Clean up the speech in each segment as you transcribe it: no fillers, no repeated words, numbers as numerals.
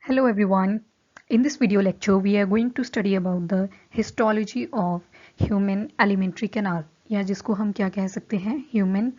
Hello everyone. In this video lecture, we are going to study about the histology of human alimentary canal या जिसको हम क्या कह सकते हैं human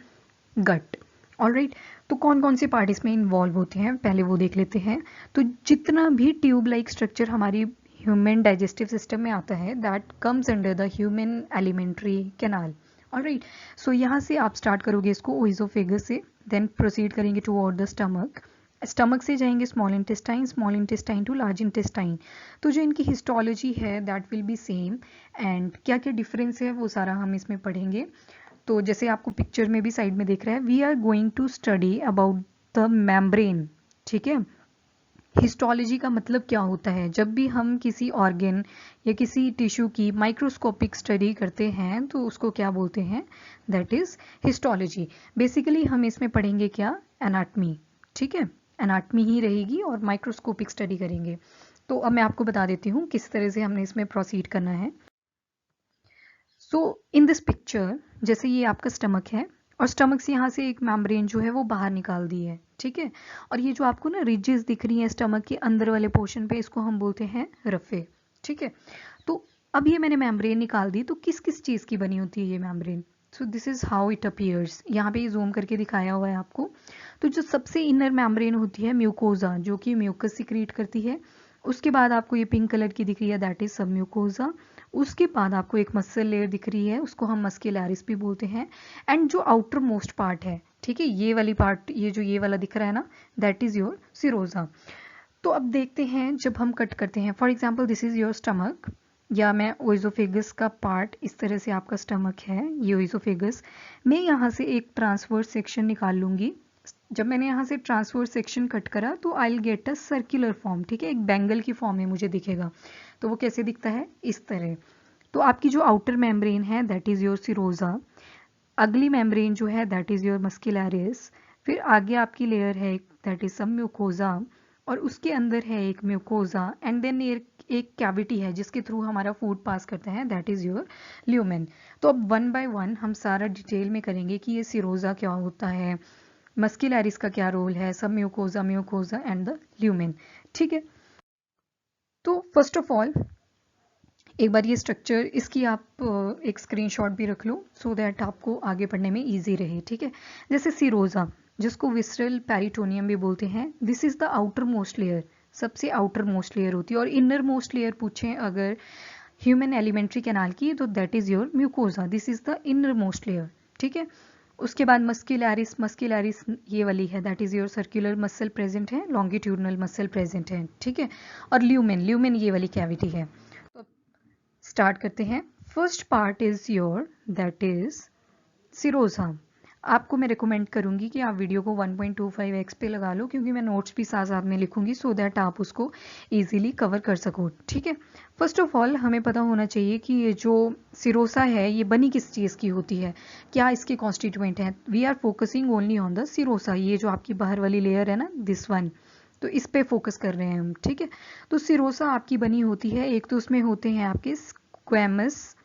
gut. ऑलराइट, तो कौन कौन से पार्ट इसमें इन्वॉल्व होते हैं पहले वो देख लेते हैं। तो जितना भी ट्यूब लाइक स्ट्रक्चर हमारी ह्यूमन डाइजेस्टिव सिस्टम में आता है that comes under the human alimentary canal. Alright, so यहाँ से आप स्टार्ट करोगे इसको ओइसोफेगस से, देन प्रोसीड करेंगे टुवर्ड द स्टमक, स्टमक से जाएंगे small intestine to large intestine. तो जो इनकी हिस्टोलॉजी है that will be same and क्या क्या डिफरेंस है वो सारा हम इसमें पढ़ेंगे। तो जैसे आपको पिक्चर में भी साइड में दिख रहा है, we are going to study about the membrane. ठीक है, हिस्टोलॉजी का मतलब क्या होता है? जब भी हम किसी ऑर्गन या किसी टिश्यू की माइक्रोस्कोपिक स्टडी करते हैं तो उसको क्या बोलते हैं? That is histology. बेसिकली हम इसमें पढ़ेंगे क्या? एनाटमी। ठीक है, एनाटमी ही रहेगी और माइक्रोस्कोपिक स्टडी करेंगे। तो अब मैं आपको बता देती हूँ किस तरह से हमने इसमें प्रोसीड करना है। सो इन दिस पिक्चर, जैसे ये आपका स्टमक है और स्टमक से यहाँ से एक मेम्ब्रेन जो है वो बाहर निकाल दी है। ठीक है, और ये जो आपको ना रिजेस दिख रही है स्टमक के अंदर वाले पोर्शन पे, इसको हम बोलते हैं रफे। ठीक है, तो अब ये मैंने मेम्ब्रेन निकाल दी, तो किस किस चीज़ की बनी होती है ये membrane? So this is how it appears. यहाँ पे जूम करके दिखाया हुआ है आपको। तो जो सबसे इनर मेम्ब्रेन होती है म्यूकोजा, जो कि म्यूकस सिक्रीट करती है। उसके बाद आपको ये पिंक कलर की दिख रही है, दैट इज सब म्यूकोजा। उसके बाद आपको एक मसल लेयर दिख रही है, उसको हम मस्कुलरिस भी बोलते हैं। एंड जो आउटर मोस्ट पार्ट है, ठीक है, ये वाली पार्ट, ये जो ये वाला दिख रहा है ना, दैट इज योर सिरोजा। तो अब देखते हैं जब हम कट करते हैं, for example this is your stomach, या मैं ओइसोफेगस का पार्ट, इस तरह से आपका स्टमक है, ये ओइसोफेगस। मैं यहाँ से एक ट्रांसवर्स सेक्शन निकाल लूंगी। जब मैंने यहाँ से ट्रांसवर्स सेक्शन कट करा तो I will get a circular form. ठीक है, एक बैंगल की फॉर्म में मुझे दिखेगा। तो वो कैसे दिखता है? इस तरह। तो आपकी जो आउटर मेम्ब्रेन है दैट इज योर सिरोजा, अगली मेम्ब्रेन जो है दैट इज योर मस्कुलरिस, फिर आगे आपकी लेयर है दैट इज सब म्यूकोजा, और उसके अंदर है एक म्यूकोजा, एंड देन एक कैविटी है जिसके थ्रू हमारा फूड पास करते हैं, दैट इज योर ल्यूमेन। तो अब वन बाय वन हम सारा डिटेल में करेंगे कि ये सिरोजा क्या होता है, मस्कुलरिस का क्या रोल है, सब म्यूकोजा एंड द ल्यूमेन। ठीक है, तो फर्स्ट ऑफ ऑल एक बार ये स्ट्रक्चर इसकी आप एक स्क्रीनशॉट भी रख लो सो दैट आपको आगे पढ़ने में इजी रहे। ठीक है, जैसे सिरोजा, जिसको विसरल पेरिटोनियम भी बोलते हैं, this is the outer most layer, सबसे आउटर मोस्ट लेयर होती है। और इनर मोस्ट लेयर पूछें अगर ह्यूमन एलिमेंट्री कैनाल की, तो that is your mucosa, this is the inner most layer. ठीक है, उसके बाद मस्कुलरिस ये वाली है, that is your circular muscle present है, लॉन्गिट्यूडनल मसल प्रेजेंट है। ठीक है, और ल्यूमेन ये वाली कैविटी है। तो स्टार्ट करते हैं। First part is your that is Sironja. आपको मैं रिकमेंड करूंगी कि आप वीडियो को 1.25x पे लगा लो, क्योंकि मैं नोट्स भी साथ साथ में लिखूंगी सो दैट आप उसको इजीली कवर कर सको। ठीक है, फर्स्ट ऑफ ऑल हमें पता होना चाहिए कि ये जो सिरोसा है ये बनी किस चीज़ की होती है, क्या इसके कॉन्स्टिट्यूएंट हैं। We are focusing only on the serosa, ये जो आपकी बाहर वाली लेयर है ना, दिस वन, तो इस पे फोकस कर रहे हैं हम। ठीक है, तो सिरोसा आपकी बनी होती है, एक तो उसमें होते हैं आपके स्क्वेमस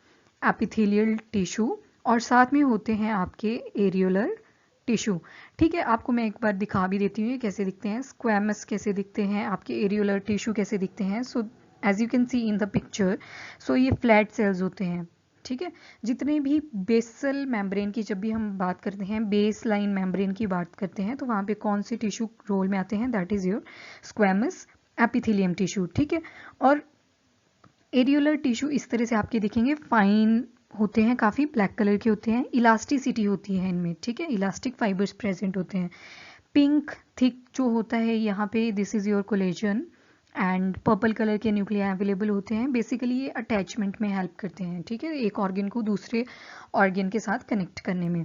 एपिथेलियल टिश्यू, और साथ में होते हैं आपके एरियोलर टिश्यू। ठीक है, आपको मैं एक बार दिखा भी देती हूँ कैसे दिखते हैं, स्क्वेमस कैसे दिखते हैं, आपके एरियोलर टिश्यू कैसे दिखते हैं। So as you can see in the picture, so ये फ्लैट सेल्स होते हैं। ठीक है, जितने भी बेसल मेम्ब्रेन की जब भी हम बात करते हैं, बेस लाइन मेम्ब्रेन की बात करते हैं, तो वहाँ पे कौन से टिश्यू रोल में आते हैं? That is your squamous epithelium tissue. ठीक है, और एरियोलर टिश्यू इस तरह से आपके दिखेंगे, फाइन होते हैं, काफ़ी ब्लैक कलर के होते हैं, इलास्टिसिटी होती है इनमें। ठीक है, इलास्टिक फाइबर्स प्रेजेंट होते हैं। पिंक थिक जो होता है यहाँ पे, this is your collagen, and purple colour के न्यूक्लिया अवेलेबल होते हैं। बेसिकली ये अटैचमेंट में हेल्प करते हैं। ठीक है, एक ऑर्गन को दूसरे ऑर्गन के साथ कनेक्ट करने में।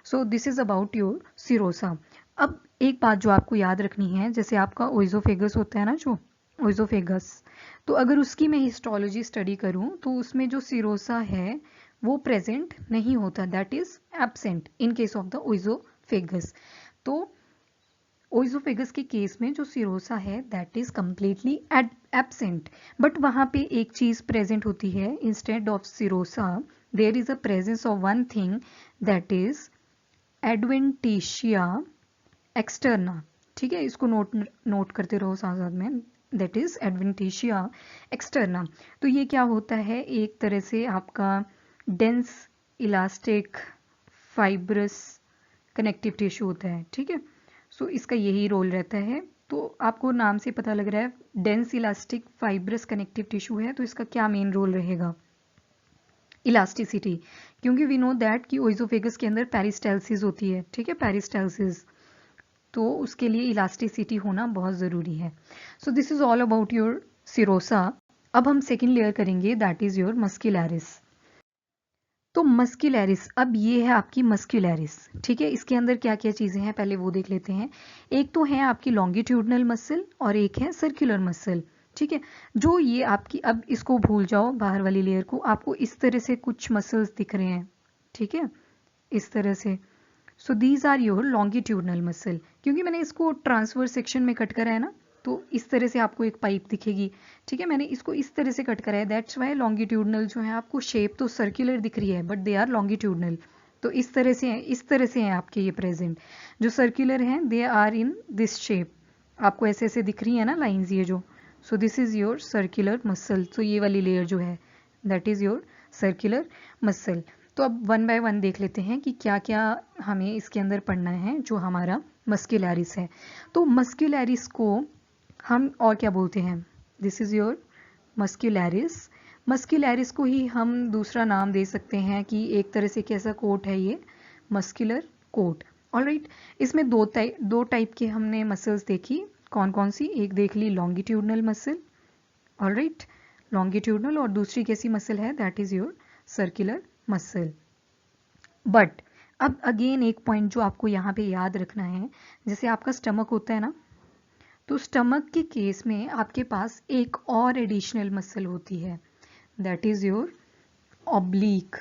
सो this is about your serosa. अब एक बात जो आपको याद रखनी है, जैसे आपका ओइसोफेगस होता है ना, जो ओइसोफेगस, तो अगर उसकी मैं हिस्टोलॉजी स्टडी करूं तो उसमें जो सिरोसा है वो प्रेजेंट नहीं होता, that is absent in case of the oesophagus. तो ओइसोफेगस के केस में जो सिरोसा है that is completely absent, but वहां पे एक चीज प्रेजेंट होती है, instead of serosa there is a presence of one thing, that is adventitia externa. ठीक है, इसको नोट करते रहो साथ साथ में, दैट इज एडवेंटिशिया एक्सटर्ना। तो ये क्या होता है, एक तरह से आपका dense elastic fibrous connective tissue होता है, ठीक है। सो इसका यही रोल रहता है। तो आपको नाम से पता लग रहा है dense elastic fibrous connective tissue है, तो इसका क्या मेन रोल रहेगा, इलास्टिसिटी, क्योंकि वी नो दैट कि ओइजोफेगस के अंदर पेरिस्टाल्सिस होती है, ठीक है, पेरिस्टाल्सिस, तो उसके लिए इलास्टिसिटी होना बहुत ज़रूरी है। So this is all about your serosa. अब हम सेकेंड लेयर करेंगे, दैट इज योर मस्क्यूलैरिस। तो मस्क्यूलैरिस, अब ये है आपकी मस्क्यूलैरिस, ठीक है। इसके अंदर क्या क्या चीज़ें हैं पहले वो देख लेते हैं। एक तो है आपकी लॉन्गिट्यूडनल मसल और एक है सर्कुलर मसल, ठीक है। जो ये आपकी, अब इसको भूल जाओ बाहर वाली लेयर को, आपको इस तरह से कुछ मसल्स दिख रहे हैं, ठीक है, इस तरह से। So these are your longitudinal muscle. क्योंकि मैंने इसको ट्रांसवर्स सेक्शन में कट करा है ना, तो इस तरह से आपको एक पाइप दिखेगी, ठीक है। मैंने इसको इस तरह से कट करा है, दैट्स वाई लॉन्गिट्यूडनल जो है आपको शेप तो सर्कुलर दिख रही है बट दे आर लॉन्गिट्यूडनल। तो इस तरह से हैं, इस तरह से हैं आपके ये प्रेजेंट। जो सर्कुलर हैं they are in this shape, आपको ऐसे ऐसे दिख रही है ना लाइंस ये जो। सो this is your circular muscle. तो ये वाली लेयर जो है that is your circular muscle. तो अब वन बाय वन देख लेते हैं कि क्या क्या हमें इसके अंदर पढ़ना है जो हमारा मस्क्यूलैरिस है। तो मस्क्यूलैरिस को हम और क्या बोलते हैं, दिस इज योर मस्क्यूलैरिस। मस्क्यूलैरिस को ही हम दूसरा नाम दे सकते हैं कि एक तरह से कैसा कोट है ये, मस्कुलर कोट। ऑलराइट, इसमें दो टाइप के हमने मसल्स देखी, कौन कौन सी, एक देख ली लॉन्गिट्यूडनल मसल, ऑलराइट, लॉन्गिट्यूडनल, और दूसरी कैसी मसल है, that is your circular muscle. But अब अगेन एक पॉइंट जो आपको यहाँ पे याद रखना है, जैसे आपका स्टमक होता है ना, तो स्टमक के केस में आपके पास एक और एडिशनल मसल होती है, दैट इज योर ऑब्लीक,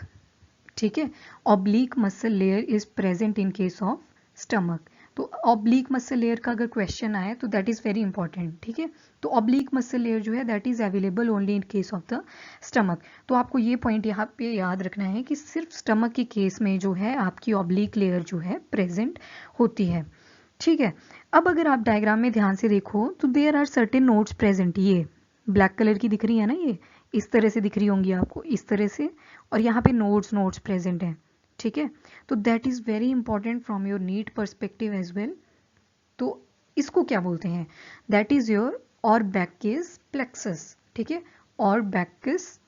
ठीक है। Oblique muscle layer is present in case of stomach. तो ऑब्लीक मसल लेयर का अगर क्वेश्चन आए तो दैट इज वेरी इंपॉर्टेंट, ठीक है। तो ऑब्लीक मसल लेयर जो है that is available only in case of the stomach. तो आपको ये पॉइंट यहाँ पे याद रखना है कि सिर्फ स्टमक के केस में जो है आपकी ऑब्लीक लेयर जो है प्रेजेंट होती है, ठीक है। अब अगर आप डायग्राम में ध्यान से देखो तो there are certain nodes present, ये ब्लैक कलर की दिख रही है ना, ये इस तरह से दिख रही होंगी आपको, इस तरह से, और यहाँ पे नोड्स प्रेजेंट हैं, ठीक है। तो that is very important from your NEET perspective as well. तो इसको क्या बोलते हैं, दैट इज योर ऑर्बैकिस प्लेक्सस, ठीक है, ऑर्बैकिस,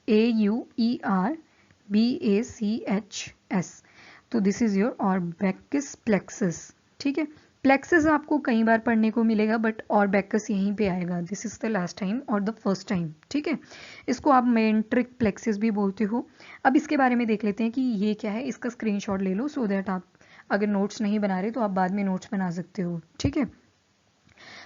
AUERBACHS। तो दिस इज योर ऑर्बैकिस प्लेक्सस, ठीक है। प्लेक्सस आपको कई बार पढ़ने को मिलेगा बट ऑर्बैकस यहीं पे आएगा, this is the last time और द फर्स्ट टाइम, ठीक है। इसको आप मेंट्रिक प्लेक्सस भी बोलते हो। अब इसके बारे में देख लेते हैं कि ये क्या है, इसका स्क्रीनशॉट ले लो सो दैट आप अगर नोट्स नहीं बना रहे तो आप बाद में नोट्स बना सकते हो, ठीक है।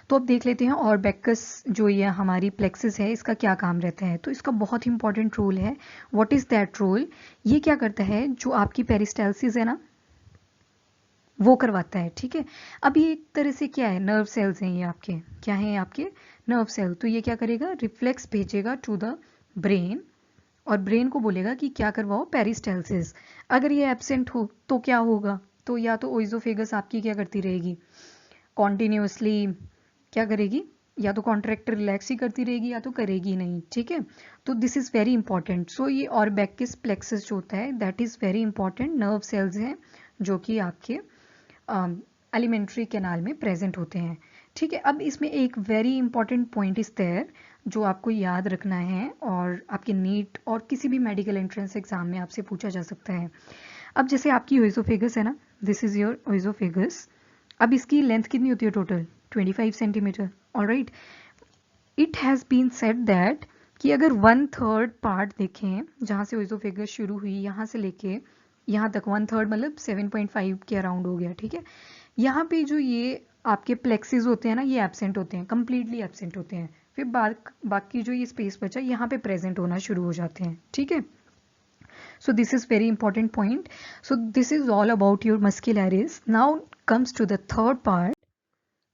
तो अब देख लेते हैं ऑर्बैकस जो ये हमारी प्लेक्सिस है इसका क्या काम रहता है। तो इसका बहुत इंपॉर्टेंट रोल है। व्हाट इज दैट रोल, ये क्या करता है, जो आपकी पेरिस्टाल्सिस है ना वो करवाता है, ठीक है। अब ये एक तरह से क्या है, नर्व सेल्स हैं ये आपके, क्या है आपके नर्व सेल। तो ये क्या करेगा, रिफ्लेक्स भेजेगा टू द ब्रेन और ब्रेन को बोलेगा कि क्या करवाओ, पेरिस्टाल्सिस। अगर ये एब्सेंट हो तो क्या होगा, तो या तो ओइजोफेगस आपकी क्या करती रहेगी, कॉन्टिन्यूसली क्या करेगी, या तो कॉन्ट्रैक्ट रिलैक्स ही करती रहेगी या तो करेगी नहीं, ठीक है। तो दिस इज वेरी इंपॉर्टेंट। सो ये ऑर्बैकिस प्लेक्सस जो होता है that is very important, nerve cells हैं जो कि आपके एलिमेंट्री कैनाल में प्रेजेंट होते हैं, ठीक है। अब इसमें एक very important point is there जो आपको याद रखना है और आपके नीट और किसी भी मेडिकल एंट्रेंस एग्जाम में आपसे पूछा जा सकता है। अब जैसे आपकी ओइजोफेगस है ना, दिस इज योर ओइजोफेगस। अब इसकी लेंथ कितनी होती है total, 25 centimetre, alright. It has been said that कि अगर 1/3 पार्ट देखें जहाँ से ओइजोफेगस शुरू हुई यहाँ से लेके यहाँ तक, 1/3 मतलब 7.5 के अराउंड हो गया, ठीक है। यहाँ पे जो ये आपके प्लेक्सिस होते हैं ना ये एब्सेंट होते हैं, कंप्लीटली एब्सेंट होते हैं। फिर बाकी जो ये स्पेस बचा यहाँ पे प्रेजेंट होना शुरू हो जाते हैं, ठीक है। So this is very important point. So this is all about your muscularis. Now comes to the third part,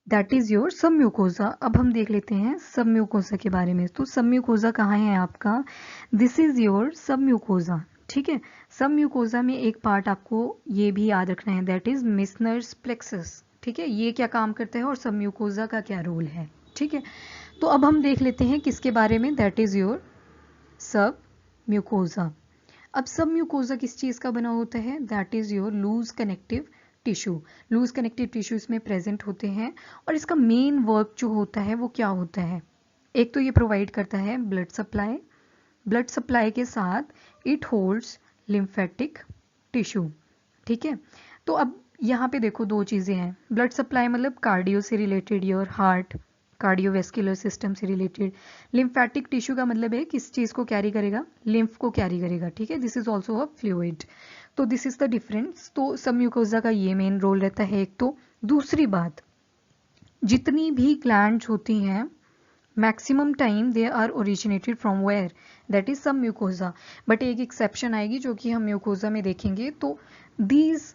that is your submucosa. अब हम देख लेते हैं submucosa के बारे में। तो submucosa कहाँ है आपका, this is your submucosa, ठीक है। सबम्यूकोजा में एक पार्ट आपको ये भी याद रखना है, दैट इज मिसनर्स प्लेक्सस, ठीक है। ये क्या काम करता है और सबम्यूकोजा का क्या रोल है, ठीक है, तो अब हम देख लेते हैं किसके बारे में, that is your submucosa. अब सब म्यूकोजा किस चीज़ का बना होता है, that is your loose connective tissue. Loose connective tissue इसमें प्रेजेंट होते हैं और इसका मेन वर्क जो होता है वो क्या होता है, एक तो ये प्रोवाइड करता है ब्लड सप्लाई, ब्लड सप्लाई के साथ इट होल्ड्स लिम्फेटिक टिश्यू। ठीक है, तो अब यहाँ पे देखो दो चीज़ें हैं, ब्लड सप्लाई मतलब कार्डियो से related, your heart cardiovascular system से रिलेटेड। लिम्फेटिक टिश्यू का मतलब है किस चीज़ को कैरी करेगा, लिम्फ को कैरी करेगा। ठीक है, this is also a fluid. तो दिस इज द डिफरेंस। तो सब म्यूकोजा का ये मेन रोल रहता है एक तो। दूसरी बात, जितनी भी ग्लैंड्स होती हैं maximum time they are originated from where, that is submucosa. But एक एक्सेप्शन आएगी जो कि हम म्यूकोजा में देखेंगे। तो these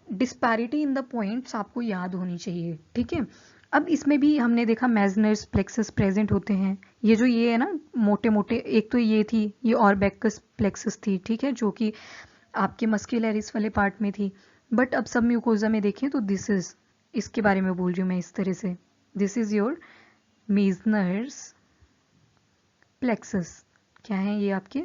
disparity in the points आपको याद होनी चाहिए। ठीक है, अब इसमें भी हमने देखा मेजनर्स प्लेक्सस प्रेजेंट होते हैं। ये जो ये है ना मोटे मोटे, एक तो ये थी, ये ऑर्बेकस प्लेक्सस थी। ठीक है, जो कि आपके मस्क्यूलरिस वाले पार्ट में थी। बट अब सब म्यूकोजा में देखें तो दिस इज, इसके बारे में बोल रही हूँ मैं इस तरह से, this is your Meissner's plexus. क्या है ये आपके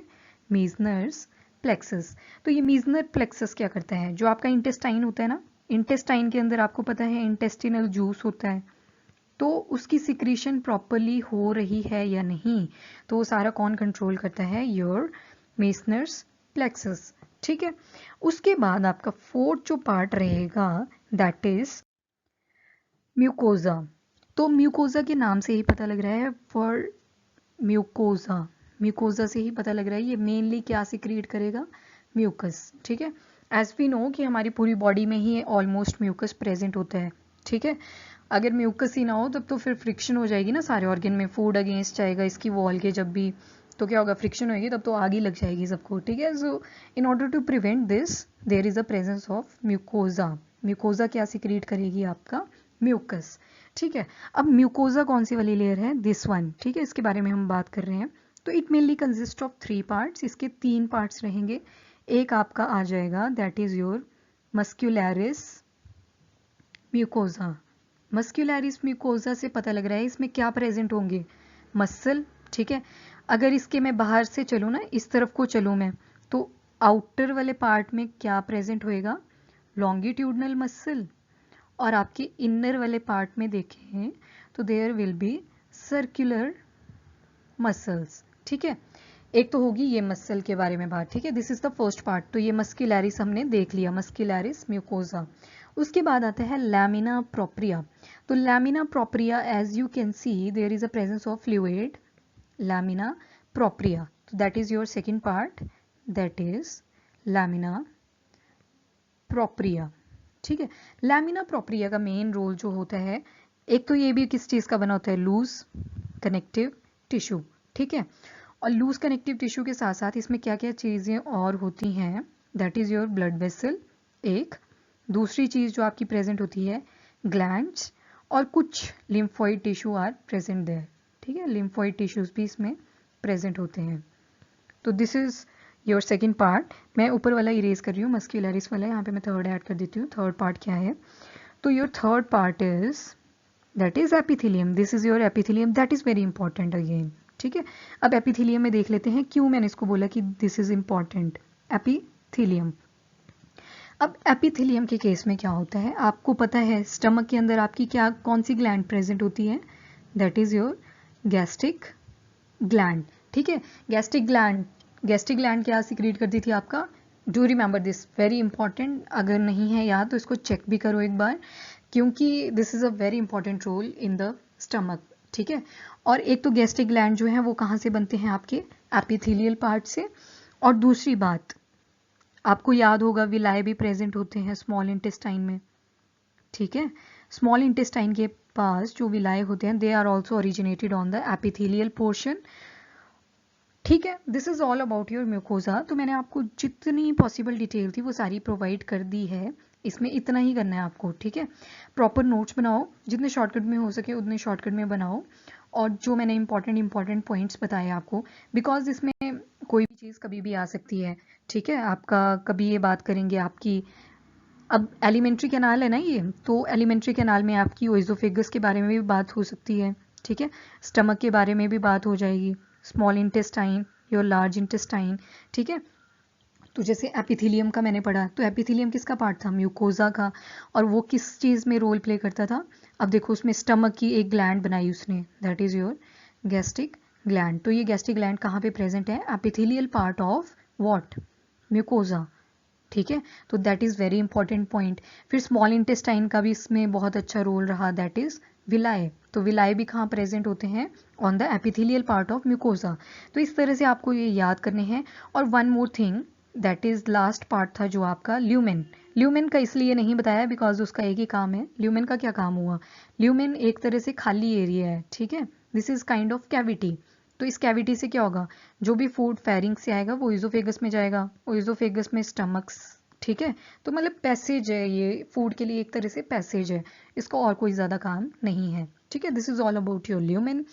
मेजनर्स प्लेक्सस। तो ये मीजनर प्लेक्सस क्या करता है, जो आपका इंटेस्टाइन होता है ना, इंटेस्टाइन के अंदर आपको पता है इंटेस्टिनल जूस होता है, तो उसकी सिक्रीशन प्रॉपरली हो रही है या नहीं, तो वो सारा कौन कंट्रोल करता है, योर मेजनर्स प्लेक्सस। ठीक है, उसके बाद आपका फोर्थ जो पार्ट रहेगा दैट इज म्यूकोजा। तो म्यूकोजा के नाम से ही पता लग रहा है, फॉर म्यूकोजा, म्यूकोजा से ही पता लग रहा है ये मेनली क्या सिक्रिएट करेगा, म्यूकस। ठीक है, एज वी नो कि हमारी पूरी बॉडी में ही ऑलमोस्ट म्यूकस प्रेजेंट होता है। ठीक है, अगर म्यूकस ही ना हो तब तो फिर फ्रिक्शन हो जाएगी ना सारे ऑर्गन में, फूड अगेंस्ट जाएगा इसकी वॉल के, जब भी तो क्या होगा, फ्रिक्शन होगी, तब तो आग ही लग जाएगी सबको। ठीक है, so in order to prevent this there is a presence of mucosa. Mucosa क्या सिक्रिएट करेगी, आपका म्यूकस। ठीक है, अब म्यूकोजा कौन सी वाली लेयर है, दिस वन। ठीक है, इसके बारे में हम बात कर रहे हैं। तो it mainly consist of 3 parts, इसके 3 पार्ट्स रहेंगे। एक आपका आ जाएगा that is your muscularis mucosa. Muscularis mucosa से पता लग रहा है इसमें क्या प्रेजेंट होंगे, मसल। ठीक है, अगर इसके मैं बाहर से चलूँ ना, इस तरफ को चलूँ मैं, तो आउटर वाले पार्ट में क्या प्रेजेंट होएगा, लॉन्गिट्यूडनल मसल। और आपके इनर वाले पार्ट में देखें तो there will be circular muscles. ठीक है, एक तो होगी ये मसल के बारे में बात। ठीक है, this is the first part. तो ये मस्क्यूलरिस हमने देख लिया, मस्क्यूलरिस म्यूकोजा। उसके बाद आता है लैमिना प्रोप्रिया। तो lamina propria as you can see there is a presence of fluid, lamina propria. तो that is your second part, that is lamina propria. ठीक है, लैमिना प्रोप्रिया का मेन रोल जो होता है, एक तो ये भी किस चीज़ का बना होता है, लूज कनेक्टिव टिश्यू। ठीक है, और लूज कनेक्टिव टिश्यू के साथ साथ इसमें क्या क्या चीज़ें और होती हैं, that is your blood vessel एक, दूसरी चीज़ जो आपकी प्रेजेंट होती है ग्लैंड्स, और कुछ lymphoid tissue are present there. ठीक है, लिम्फोइड टिश्यूज भी इसमें प्रेजेंट होते हैं। तो this is your second part. मैं ऊपर वाला इरेज कर रही हूँ, मस्क्यूलरिस वाला, यहाँ पे मैं थर्ड ऐड कर देती हूँ। थर्ड पार्ट क्या है, तो your third part is that is epithelium. This is your epithelium, that is very important again. ठीक है, अब एपिथेलियम में देख लेते हैं क्यों मैंने इसको बोला कि दिस इज इंपॉर्टेंट, एपिथेलियम। अब एपिथेलियम के केस में क्या होता है, आपको पता है स्टमक के अंदर आपकी क्या कौन सी ग्लैंड प्रेजेंट होती है, that is your gastric gland. ठीक है, गैस्ट्रिक ग्लैंड क्या सिक्रीट करती थी आपका, do remember this, very important. अगर नहीं है याद तो इसको चेक भी करो एक बार, क्योंकि this is a very important role in the stomach. ठीक है, और एक तो गैस्ट्रिक ग्लैंड जो है वो कहाँ से बनते हैं, आपके एपिथेलियल पार्ट से। और दूसरी बात आपको याद होगा विलाय भी प्रेजेंट होते हैं स्मॉल इंटेस्टाइन में। ठीक है, स्मॉल इंटेस्टाइन के पास जो विलाय होते हैं they are also originated on the epithelial portion. ठीक है, this is all about your mucosa. तो मैंने आपको जितनी पॉसिबल डिटेल थी वो सारी प्रोवाइड कर दी है, इसमें इतना ही करना है आपको। ठीक है, प्रॉपर नोट्स बनाओ, जितने शॉर्टकट में हो सके उतने शॉर्टकट में बनाओ, और जो मैंने इंपॉर्टेंट पॉइंट्स बताए आपको, बिकॉज इसमें कोई भी चीज़ कभी भी आ सकती है। ठीक है, आपका कभी ये बात करेंगे आपकी, अब एलिमेंट्री कैनाल है ना ये, तो एलिमेंट्री कैनाल में आपकी ओइजोफेगस के बारे में भी बात हो सकती है। ठीक है। स्टमक के बारे में भी बात हो जाएगी, small intestine, your large intestine, ठीक है। तो जैसे एपिथेलियम का मैंने पढ़ा, तो एपिथेलियम किसका पार्ट था? म्यूकोजा का। और वो किस चीज़ में रोल प्ले करता था? अब देखो उसमें स्टमक की एक ग्लैंड बनाई उसने, that is your gastric gland. तो ये गैस्ट्रिक ग्लैंड कहाँ पे प्रेजेंट है? Epithelial part of what? Mucosa, ठीक है। तो that is very important point. फिर स्मॉल इंटेस्टाइन का भी इसमें बहुत अच्छा रोल रहा, दैट इज विलाय। तो विलाय भी कहाँ प्रेजेंट होते हैं? On the epithelial part of mucosa. तो इस तरह से आपको ये याद करने हैं। और one more thing, that is last part था जो आपका ल्यूमेन। ल्यूमेन का इसलिए नहीं बताया बिकॉज उसका एक ही काम है। ल्यूमेन का क्या काम हुआ? ल्यूमेन एक तरह से खाली एरिया है, ठीक है। This is kind of cavity. तो इस कैविटी से क्या होगा? जो भी फूड फेरिंग से आएगा वो इजोफेगस में जाएगा, और इजोफेगस में स्टमक्स, ठीक है। तो मतलब पैसेज है, ये फूड के लिए एक तरह से पैसेज है, इसका और कोई ज़्यादा काम नहीं है, ठीक है। This is all about your lumen.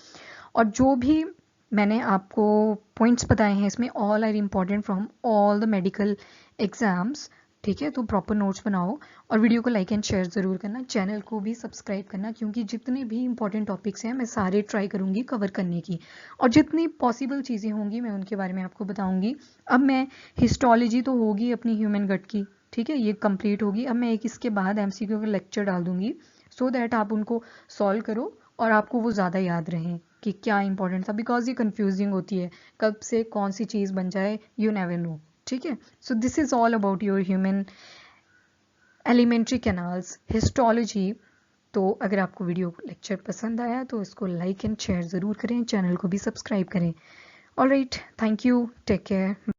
और जो भी मैंने आपको पॉइंट्स बताए हैं इसमें all are important from all the medical exams, ठीक है। तो प्रॉपर नोट्स बनाओ और वीडियो को लाइक एंड शेयर ज़रूर करना, चैनल को भी सब्सक्राइब करना, क्योंकि जितने भी इंपॉर्टेंट टॉपिक्स हैं मैं सारे ट्राई करूँगी कवर करने की, और जितनी पॉसिबल चीज़ें होंगी मैं उनके बारे में आपको बताऊँगी। अब मैं हिस्टोलॉजी तो होगी अपनी ह्यूमन गट की, ठीक है, ये कंप्लीट होगी। अब मैं एक इसके बाद एमसीक्यू का लेक्चर डाल दूँगी, सो दैट आप उनको सॉल्व करो और आपको वो ज़्यादा याद रहें कि क्या इंपॉर्टेंट था, बिकॉज ये कंफ्यूजिंग होती है, कब से कौन सी चीज़ बन जाए, यू नेवर नो, ठीक है। So this is all about your human alimentary canals histology. तो अगर आपको वीडियो लेक्चर पसंद आया तो इसको लाइक एंड शेयर ज़रूर करें, चैनल को भी सब्सक्राइब करें। Alright, thank you, take care.